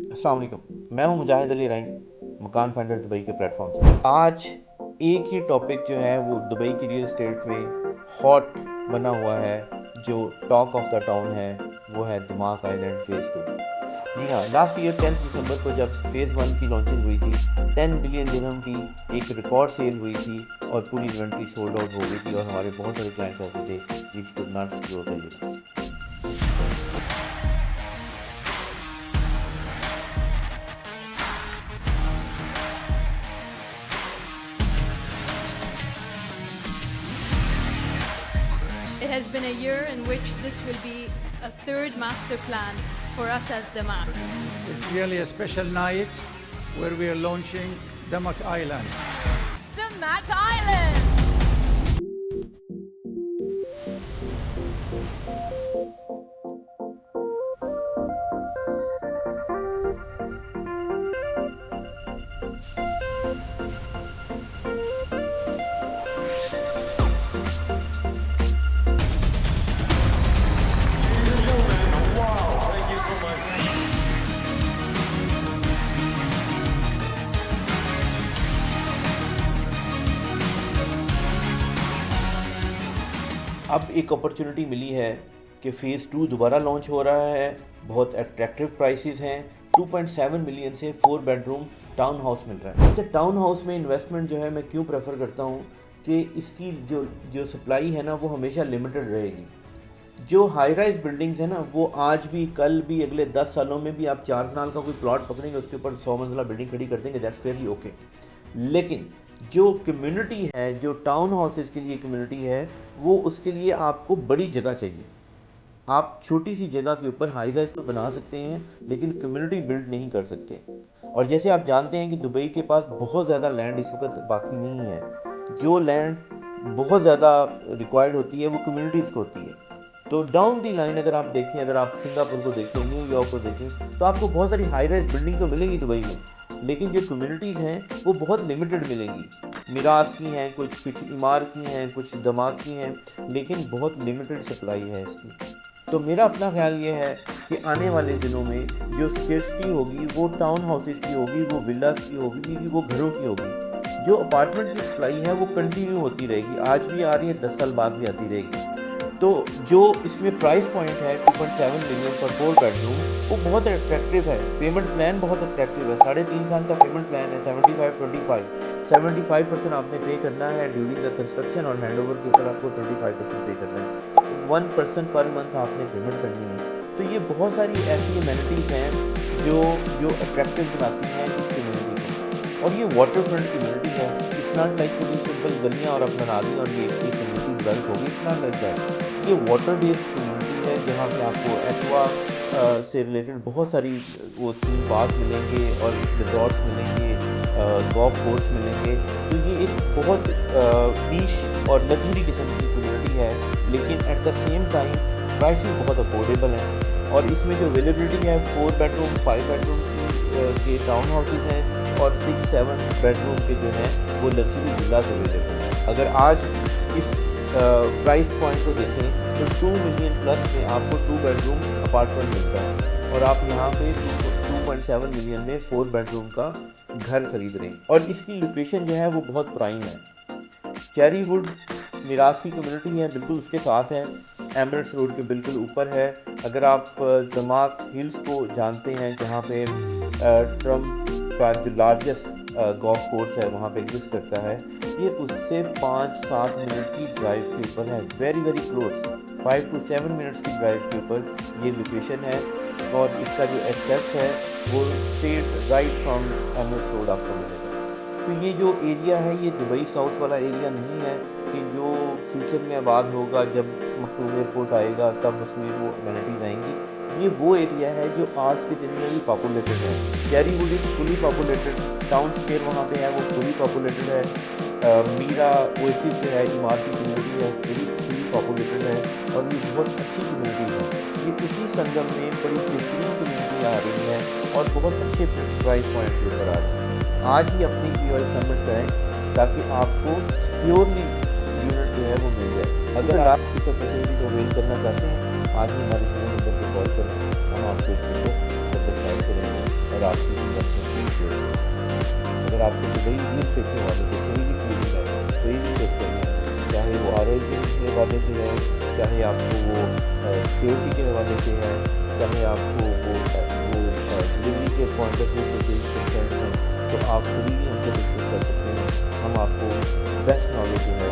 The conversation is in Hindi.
अस्सलाम वालेकुम। मैं हूं मुजाहिद अली रईन, मकान फाइंडर दुबई के प्लेटफॉर्म से। आज एक ही टॉपिक जो है वो दुबई की रियल एस्टेट में हॉट बना हुआ है, जो टॉक ऑफ द टाउन है, वो है दमाक आइलैंड फ़ेज़ 2। जी हाँ, लास्ट ईयर 10 दिसंबर को जब फ़ेज़ 1 की लॉन्चिंग हुई थी, 10 बिलियन दिरहम की एक रिकॉर्ड सेल हुई थी और पूरी इन्वेंट्री सोल्ड आउट हो गई थी और हमारे बहुत सारे क्लाइंट्स ऐसे थे which could not secure the units. It has been a year in which this will be a third master plan for us as Damak. It's really a special night where we are launching Damak Island. Damak Island! अब एक अपॉर्चुनिटी मिली है कि फ़ेज़ 2 दोबारा लॉन्च हो रहा है। बहुत अट्रैक्टिव प्राइसेस हैं। 2.7 मिलियन से 4 बेडरूम टाउन हाउस मिल रहा है। अच्छा, टाउन हाउस में इन्वेस्टमेंट जो है मैं क्यों प्रेफर करता हूँ कि इसकी जो सप्लाई है ना वो हमेशा लिमिटेड रहेगी। जो हाई राइज बिल्डिंग्स है ना वो आज भी, कल भी, अगले 10 सालों में भी आप 4 कनाल का कोई प्लॉट पकड़ेंगे, उसके ऊपर 100 मंजिला बिल्डिंग खड़ी कर देंगे, दैट्स फेयरली ओके। लेकिन जो कम्युनिटी है, जो टाउन हाउसेस के लिए कम्युनिटी है, वो उसके लिए आपको बड़ी जगह चाहिए। आप छोटी सी जगह के ऊपर हाई राइज तो बना सकते हैं लेकिन कम्युनिटी बिल्ड नहीं कर सकते। और जैसे आप जानते हैं कि दुबई के पास बहुत ज़्यादा लैंड इस वक्त बाकी नहीं है। जो लैंड बहुत ज़्यादा रिक्वायर्ड होती है वो कम्युनिटीज़ को होती है। तो डाउन दी लाइन अगर आप देखें, अगर आप सिंगापुर को देखें, न्यूयॉर्क को देखें, तो आपको बहुत सारी हाई राइज बिल्डिंग तो मिलेंगी दुबई में, लेकिन जो कम्युनिटीज़ हैं वो बहुत लिमिटेड मिलेंगी। मिराज की हैं, कुछ इमार की हैं, कुछ दमाग की हैं, लेकिन बहुत लिमिटेड सप्लाई है इसकी। तो मेरा अपना ख्याल ये है कि आने वाले दिनों में जो स्केर्सिटी होगी वो टाउन हाउसेस की होगी, वो विलास की होगी, वो घरों की होगी। जो अपार्टमेंट की सप्लाई है वो कंटिन्यू होती रहेगी, आज भी आ रही है, 10 साल बाद भी आती रहेगी। तो जो इसमें प्राइस पॉइंट है 2.7 मिलियन पर 4 बेडरूम, वो बहुत अट्रैक्टिव है। पेमेंट प्लान बहुत अट्रैक्टिव है। 3.5 साल का पेमेंट प्लान है। 75% आपने पे करना है ड्यूरिंग द कंस्ट्रक्शन और हैंड ओवर के ऊपर आपको 25% पे करना है। 1% पर मंथ आपने पेमेंट करनी है। तो ये बहुत सारी ऐसी एमेनिटीज़ हैं जो जो अट्रैक्टिव बनाती हैं इस कम्युनिटी को। और ये वाटर फ्रंट कम्युनिटी है। इट्स नॉट लाइक कि सिंपल गलियाँ और अब बना दी और ये कम्युनिटी डेवलप होगी। It's not like that. ये वाटर बेस्ड कम्युनिटी है जहाँ पे आपको एक्वा से रिलेटेड बहुत सारी वो थीम पार्क मिलेंगे और रिजॉर्ट्स मिलेंगे, गोल्फ कोर्स मिलेंगे। तो ये एक बहुत नीश और लग्जरी किस्म की कम्युनिटी है, लेकिन at the same time prices बहुत अफोर्डेबल हैं। और इसमें जो अवेलेबिलिटी है 4 बेडरूम, 5 बेडरूम के टाउन हाउसेज हैं और 6-7 बेडरूम के जो हैं वो लग्जरी विलास अवेलेबल हैं। अगर आज इस प्राइस पॉइंट को देखें तो 2 मिलियन प्लस में आपको 2 बेडरूम अपार्टमेंट मिलता है और आप यहाँ पे 2.7 मिलियन में 4 बेडरूम का घर खरीद रहे हैं। और इसकी लोकेशन जो है वो बहुत प्राइम है। चेरी वुड मिराज की कम्युनिटी है, बिल्कुल उसके साथ है, एमरेट्स रोड के बिल्कुल ऊपर है। अगर आप दमाक हिल्स को जानते हैं जहाँ पे ट्रम्प का जो लार्जेस्ट गोल्फ कोर्स है वहाँ पे एग्जिस्ट करता है, ये उससे 5-7 मिनट की ड्राइव के ऊपर है। Very very close, 5 to 7 minutes की ड्राइव के ऊपर ये लोकेशन है। और इसका जो एक्सेस है वो straight right from Emirates road आपको मिलेगा। तो ये जो एरिया है ये दुबई साउथ वाला एरिया नहीं है कि जो फ्यूचर में आबाद होगा, जब मखदूम एयरपोर्ट आएगा तब उसमें वो अमेनिटीज़ आएंगी। ये वो एरिया है जो आज के दिन में भी पॉपुलेटेड है। Cherry would is fully populated, town square वहाँ पे है वो फुली पॉपुलेटेड है। मीरा ओएसिस जो है इमारती कम्युनिटी है, फुली पॉपुलेटेड है और ये बहुत अच्छी कम्युनिटी है। ये इसी संगम में बड़ी बेहतरीन कम्युनिटी आ रही है और बहुत अच्छे प्राइस पॉइंट के ऊपर आ रही है। आज ही अपनी ईओएल सबमिट करें ताकि आपको प्योरली यूनिट जो है वो मिल जाए। अगर आप किसी फैसिलिटी को अवेल करना चाहते हैं, आज ही हमारे नंबर पर कॉल करें, हम आपको इसको इन्वेस्ट करेंगे और आपकी इन्वेस्टमेंट सिक्योर होगी। अगर आपको दुबई न्यूज़ देखने वाले से कोई भी क्वेरी है, कोई भी क्वेश्चन है, चाहे वो ROI के हवाले से है, चाहे आपको वो सिक्योरिटी के हवाले से है, चाहे आपको वो डिलीवरी के पॉइंट ऑफ व्यू से कोई कंसर्न है, तो आप कभी भी हमसे डिस्कस कर सकते हैं। हम आपको बेस्ट नॉलेज जो है